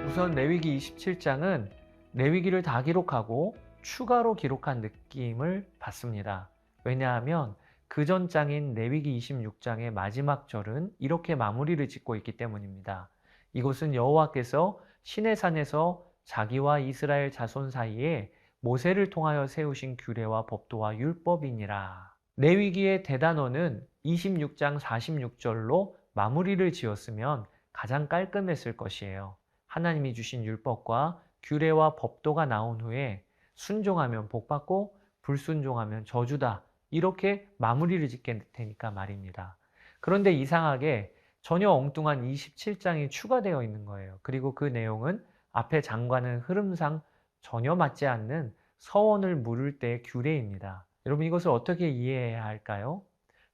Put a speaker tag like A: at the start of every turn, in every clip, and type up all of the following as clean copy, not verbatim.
A: 우선 레위기 27장은 레위기를 다 기록하고 추가로 기록한 느낌을 받습니다. 왜냐하면 그 전 장인 레위기 26장의 마지막 절은 이렇게 마무리를 짓고 있기 때문입니다. 이곳은 여호와께서 시내산에서 자기와 이스라엘 자손 사이에 모세를 통하여 세우신 규례와 법도와 율법이니라. 레위기의 대단원은 26장 46절로 마무리를 지었으면 가장 깔끔했을 것이에요. 하나님이 주신 율법과 규례와 법도가 나온 후에 순종하면 복받고 불순종하면 저주다. 이렇게 마무리를 짓게 되니까 말입니다. 그런데 이상하게 전혀 엉뚱한 27장이 추가되어 있는 거예요. 그리고 그 내용은 앞에 장과는 흐름상 전혀 맞지 않는 서원을 물을 때의 규례입니다. 여러분 이것을 어떻게 이해해야 할까요?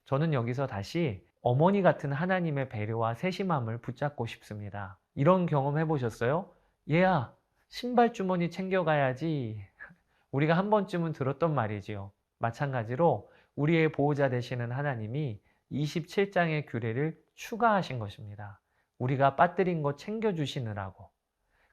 A: 저는 여기서 다시 어머니 같은 하나님의 배려와 세심함을 붙잡고 싶습니다. 이런 경험 해보셨어요? 얘야, 신발 주머니 챙겨가야지. 우리가 한 번쯤은 들었던 말이지요. 마찬가지로 우리의 보호자 되시는 하나님이 27장의 규례를 추가하신 것입니다. 우리가 빠뜨린 거 챙겨주시느라고.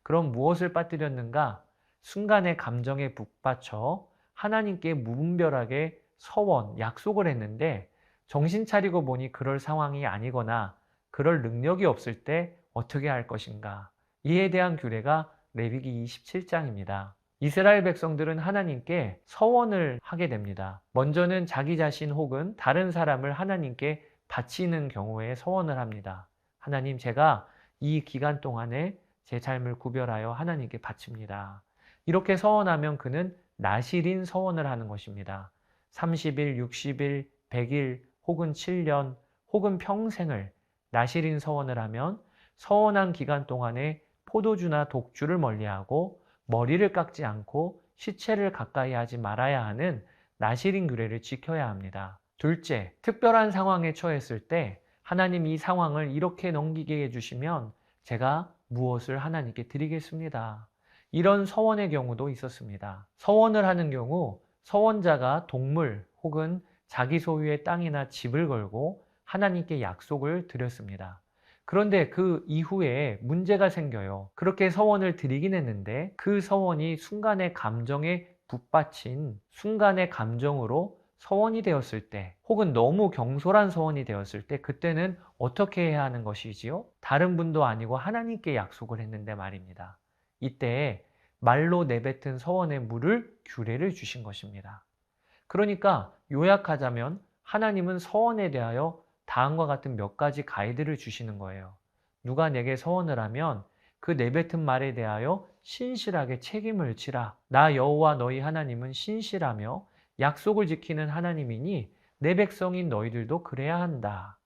A: 그럼 무엇을 빠뜨렸는가? 순간의 감정에 북받쳐 하나님께 무분별하게 서원, 약속을 했는데 정신 차리고 보니 그럴 상황이 아니거나 그럴 능력이 없을 때 어떻게 할 것인가? 이에 대한 규례가 레위기 27장입니다. 이스라엘 백성들은 하나님께 서원을 하게 됩니다. 먼저는 자기 자신 혹은 다른 사람을 하나님께 바치는 경우에 서원을 합니다. 하나님, 제가 이 기간 동안에 제 삶을 구별하여 하나님께 바칩니다. 이렇게 서원하면 그는 나실인 서원을 하는 것입니다. 30일, 60일, 100일 혹은 7년 혹은 평생을 나실인 서원을 하면 서원한 기간 동안에 포도주나 독주를 멀리하고 머리를 깎지 않고 시체를 가까이 하지 말아야 하는 나실인 규례를 지켜야 합니다. 둘째, 특별한 상황에 처했을 때 하나님 이 상황을 이렇게 넘기게 해주시면 제가 무엇을 하나님께 드리겠습니다. 이런 서원의 경우도 있었습니다. 서원을 하는 경우 서원자가 동물 혹은 자기 소유의 땅이나 집을 걸고 하나님께 약속을 드렸습니다. 그런데 그 이후에 문제가 생겨요. 그렇게 서원을 드리긴 했는데 그 서원이 순간의 감정에 북받친 순간의 감정으로 서원이 되었을 때 혹은 너무 경솔한 서원이 되었을 때 그때는 어떻게 해야 하는 것이지요? 다른 분도 아니고 하나님께 약속을 했는데 말입니다. 이때 말로 내뱉은 서원의 물을 규례를 주신 것입니다. 그러니까 요약하자면 하나님은 서원에 대하여 다음과 같은 몇 가지 가이드를 주시는 거예요. 누가 내게 서원을 하면 그 내뱉은 말에 대하여 신실하게 책임을 지라. 나 여호와 너희 하나님은 신실하며 약속을 지키는 하나님이니 내 백성인 너희들도 그래야 한다.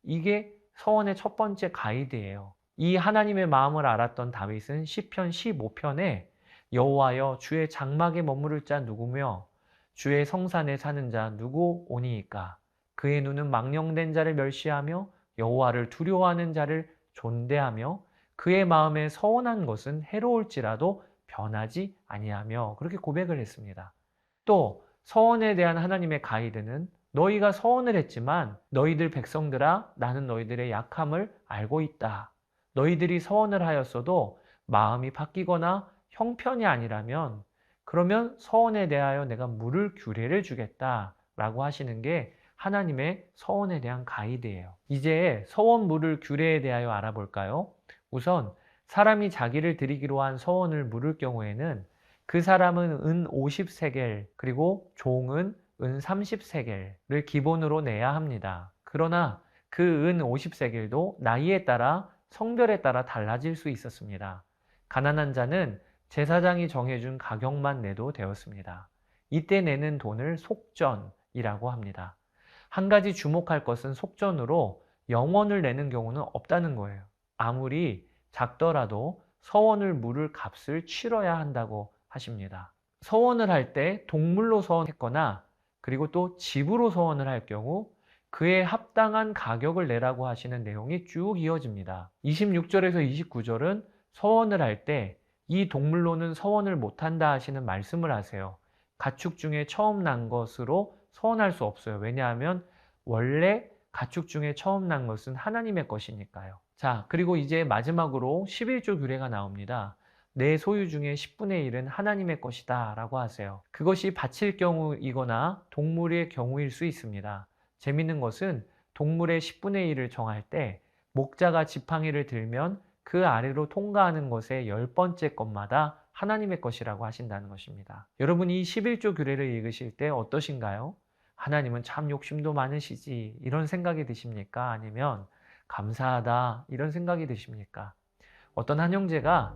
A: 이게 서원의 첫 번째 가이드예요. 이 하나님의 마음을 알았던 다윗은 시편 15편에 여호와여 주의 장막에 머무를 자 누구며 주의 성산에 사는 자 누구 오니이까 그의 눈은 망령된 자를 멸시하며 여호와를 두려워하는 자를 존대하며 그의 마음에 서원한 것은 해로울지라도 변하지 아니하며 그렇게 고백을 했습니다. 또 서원에 대한 하나님의 가이드는 너희가 서원을 했지만 너희들 백성들아 나는 너희들의 약함을 알고 있다. 너희들이 서원을 하였어도 마음이 바뀌거나 형편이 아니라면 그러면 서원에 대하여 내가 물을 규례를 주겠다라고 하시는 게 하나님의 서원에 대한 가이드예요. 이제 서원 물을 규례에 대하여 알아볼까요? 우선 사람이 자기를 드리기로 한 서원을 물을 경우에는 그 사람은 은 50세겔 그리고 종은 은 30세겔을 기본으로 내야 합니다. 그러나 그 은 50세겔도 나이에 따라 성별에 따라 달라질 수 있었습니다. 가난한 자는 제사장이 정해준 가격만 내도 되었습니다. 이때 내는 돈을 속전이라고 합니다. 한 가지 주목할 것은 속전으로 영원을 내는 경우는 없다는 거예요. 아무리 작더라도 서원을 물을 값을 치러야 한다고 하십니다. 서원을 할 때 동물로 서원했거나 그리고 또 집으로 서원을 할 경우 그에 합당한 가격을 내라고 하시는 내용이 쭉 이어집니다. 26절에서 29절은 서원을 할 때 이 동물로는 서원을 못한다 하시는 말씀을 하세요. 가축 중에 처음 난 것으로 서원할 수 없어요. 왜냐하면 원래 가축 중에 처음 난 것은 하나님의 것이니까요. 자, 그리고 이제 마지막으로 11조 규례가 나옵니다. 내 소유 중에 10분의 1은 하나님의 것이다 라고 하세요. 그것이 바칠 경우이거나 동물의 경우일 수 있습니다. 재밌는 것은 동물의 10분의 1을 정할 때 목자가 지팡이를 들면 그 아래로 통과하는 것의 10번째 것마다 하나님의 것이라고 하신다는 것입니다. 여러분, 이 11조 규례를 읽으실 때 어떠신가요? 하나님은 참 욕심도 많으시지 이런 생각이 드십니까? 아니면 감사하다 이런 생각이 드십니까? 어떤 한 형제가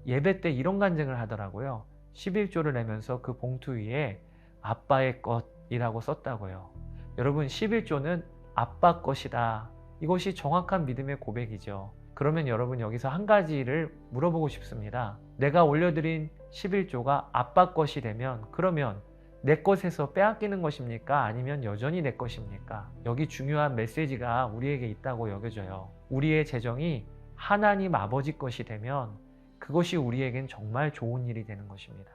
A: 예배 때 이런 간증을 하더라고요. 11조를 내면서 그 봉투 위에 아빠의 것이라고 썼다고요. 여러분, 11조는 아빠 것이다. 이것이 정확한 믿음의 고백이죠. 그러면 여러분, 여기서 한 가지를 물어보고 싶습니다. 내가 올려드린 11조가 아빠 것이 되면 그러면 내 것에서 빼앗기는 것입니까? 아니면 여전히 내 것입니까? 여기 중요한 메시지가 우리에게 있다고 여겨져요. 우리의 재정이 하나님 아버지 것이 되면 그것이 우리에겐 정말 좋은 일이 되는 것입니다.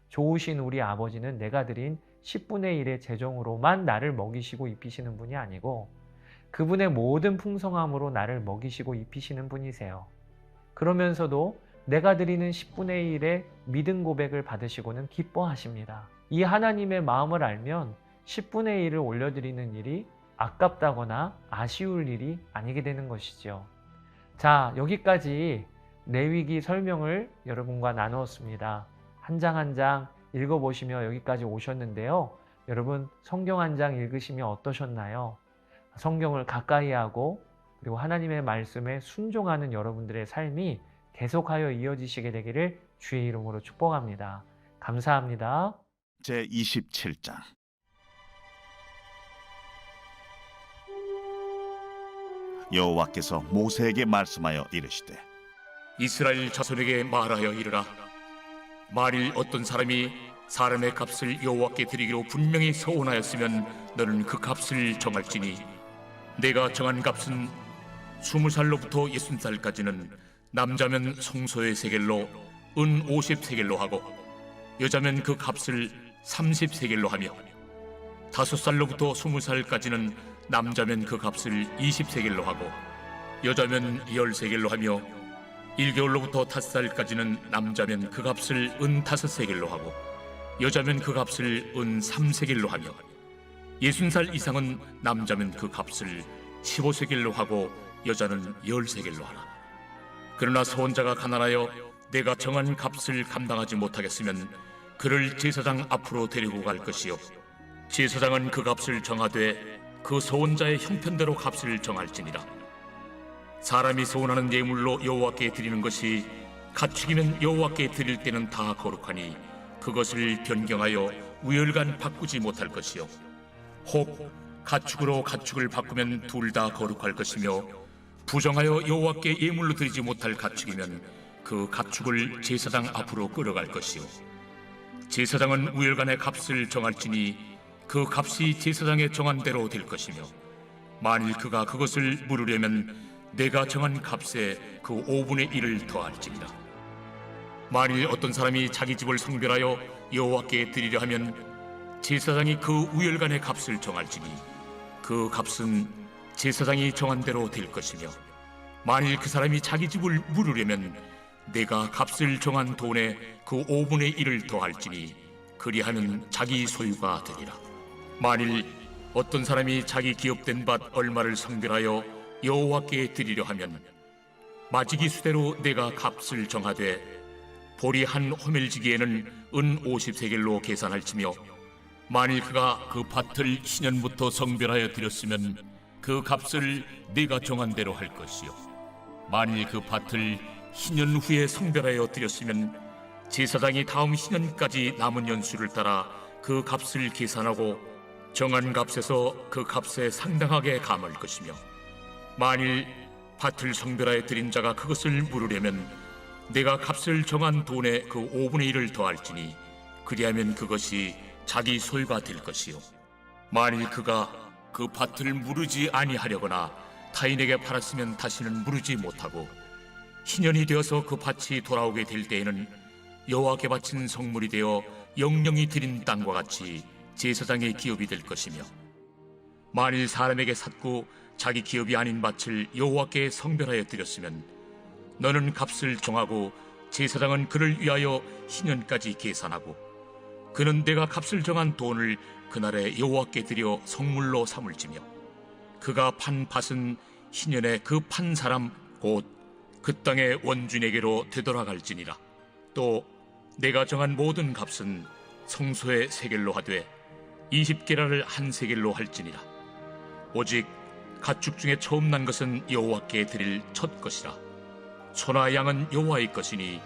A: 좋으신 우리 아버지는 내가 드린 10분의 1의 재정으로만 나를 먹이시고 입히시는 분이 아니고 그분의 모든 풍성함으로 나를 먹이시고 입히시는 분이세요. 그러면서도 내가 드리는 10분의 1의 믿음 고백을 받으시고는 기뻐하십니다. 이 하나님의 마음을 알면 10분의 1을 올려드리는 일이 아깝다거나 아쉬울 일이 아니게 되는 것이죠. 자, 여기까지 레위기 설명을 여러분과 나누었습니다. 한 장 한 장 읽어보시며 여기까지 오셨는데요. 여러분, 성경 한 장 읽으시며 어떠셨나요? 성경을 가까이 하고 그리고 하나님의 말씀에 순종하는 여러분들의 삶이 계속하여 이어지시게 되기를 주의 이름으로 축복합니다. 감사합니다.
B: 제27장. 여호와께서 모세에게 말씀하여 이르시되
C: 이스라엘 자손에게 말하여 이르라. 만일 어떤 사람이 사람의 값을 여호와께 드리기로 분명히 서원하였으면 너는 그 값을 정할지니 내가 정한 값은 20살로부터 60살까지는 남자면 성소의 세겔로 은 50세겔로 하고 여자면 그 값을 30세겔로 하며 5살로부터 20살까지는 남자면 그 값을 20세겔로 하고 여자면 10세겔로 하며 1개월로부터 5살까지는 남자면 그 값을 은 5세겔로 하고 여자면 그 값을 은 3세겔로 하며 60살 이상은 남자면 그 값을 15세겔로 하고 여자는 10세겔로 하라. 그러나 서원자가 가난하여 내가 정한 값을 감당하지 못하겠으면 그를 제사장 앞으로 데리고 갈 것이요 제사장은 그 값을 정하되 그 서원자의 형편대로 값을 정할지니라. 사람이 서원하는 예물로 여호와께 드리는 것이 가축이면 여호와께 드릴 때는 다 거룩하니 그것을 변경하여 우열간 바꾸지 못할 것이요 혹 가축으로 가축을 바꾸면 둘 다 거룩할 것이며 부정하여 여호와께 예물로 드리지 못할 가축이면 그 가축을 제사장 앞으로 끌어갈 것이요 제사장은 우열간의 값을 정할지니 그 값이 제사장의 정한 대로 될 것이며 만일 그가 그것을 물으려면 내가 정한 값에 그 5분의 1을 더할지니라. 만일 어떤 사람이 자기 집을 성별하여 여호와께 드리려 하면 제사장이 그 우열간의 값을 정할지니 그 값은 제사장이 정한 대로 될 것이며 만일 그 사람이 자기 집을 물으려면 내가 값을 정한 돈에 그 5분의 1을 더할지니 그리하면 자기 소유가 되리라. 만일 어떤 사람이 자기 기업된 밭 얼마를 성별하여 여호와께 드리려 하면 마지기 수대로 내가 값을 정하되 보리 한 호멜지기에는 은 50세겔로 계산할지며 만일 그가 그 밭을 신년부터 성별하여 드렸으면 그 값을 네가 정한 대로 할 것이요 만일 그 밭을 신년 후에 성별하여 드렸으면 제사장이 다음 신년까지 남은 연수를 따라 그 값을 계산하고 정한 값에서 그 값에 상당하게 감할 것이며 만일 밭을 성별하여 드린 자가 그것을 물으려면 내가 값을 정한 돈에 그 5분의 1을 더할지니 그리하면 그것이 자기 소유가 될 것이요 만일 그가 그 밭을 무르지 아니하려거나 타인에게 팔았으면 다시는 무르지 못하고 신년이 되어서 그 밭이 돌아오게 될 때에는 여호와께 바친 성물이 되어 영령이 드린 땅과 같이 제사장의 기업이 될 것이며 만일 사람에게 샀고 자기 기업이 아닌 밭을 여호와께 성별하여 드렸으면 너는 값을 정하고 제사장은 그를 위하여 희년까지 계산하고 그는 내가 값을 정한 돈을 그날에 여호와께 드려 성물로 삼을지며 그가 판 밭은 희년에 그 판 사람 곧 그 땅의 원주인에게로 되돌아갈지니라. 또 내가 정한 모든 값은 성소의 세겔로 하되 20게라를 한 세겔로 할지니라. 오직 가축 중에 처음 난 것은 여호와께 드릴 첫 것이라. 소나 양은 여호와의 것이니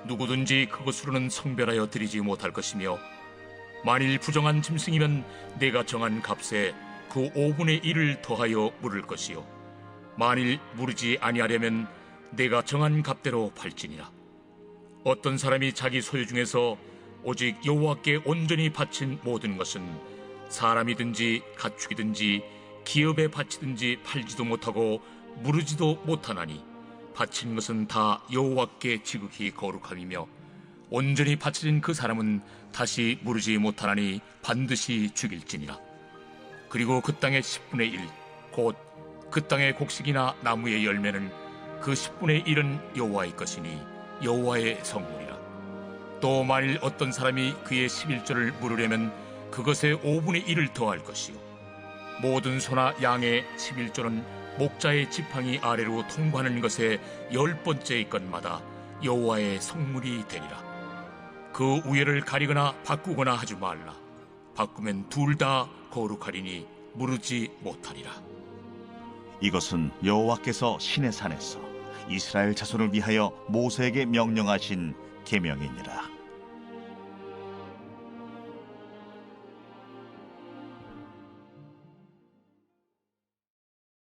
C: 누구든지 그것으로는 성별하여 드리지 못할 것이며 만일 부정한 짐승이면 내가 정한 값에 그 5분의 1을 더하여 물을 것이요 만일 무르지 아니하려면 내가 정한 값대로 팔지니라. 어떤 사람이 자기 소유 중에서 오직 여호와께 온전히 바친 모든 것은 사람이든지 가축이든지 기업에 바치든지 팔지도 못하고 무르지도 못하나니 바친 것은 다 여호와께 지극히 거룩함이며 온전히 바쳐진 그 사람은 다시 무르지 못하나니 반드시 죽일지니라. 그리고 그 땅의 10분의 1 곧 그 땅의 곡식이나 나무의 열매는 그 10분의 1은 여호와의 것이니 여호와의 성물이라. 또 만일 어떤 사람이 그의 11조를 물으려면 그것의 5분의 1을 더할 것이요 모든 소나 양의 11조는 목자의 지팡이 아래로 통과하는 것의 10번째의 것마다 여호와의 성물이 되리라. 그 우열을 가리거나 바꾸거나 하지 말라. 바꾸면 둘 다 거룩하리니 무르지 못하리라.
B: 이것은 여호와께서 시내산에서 이스라엘 자손을 위하여 모세에게 명령하신 계명이니라.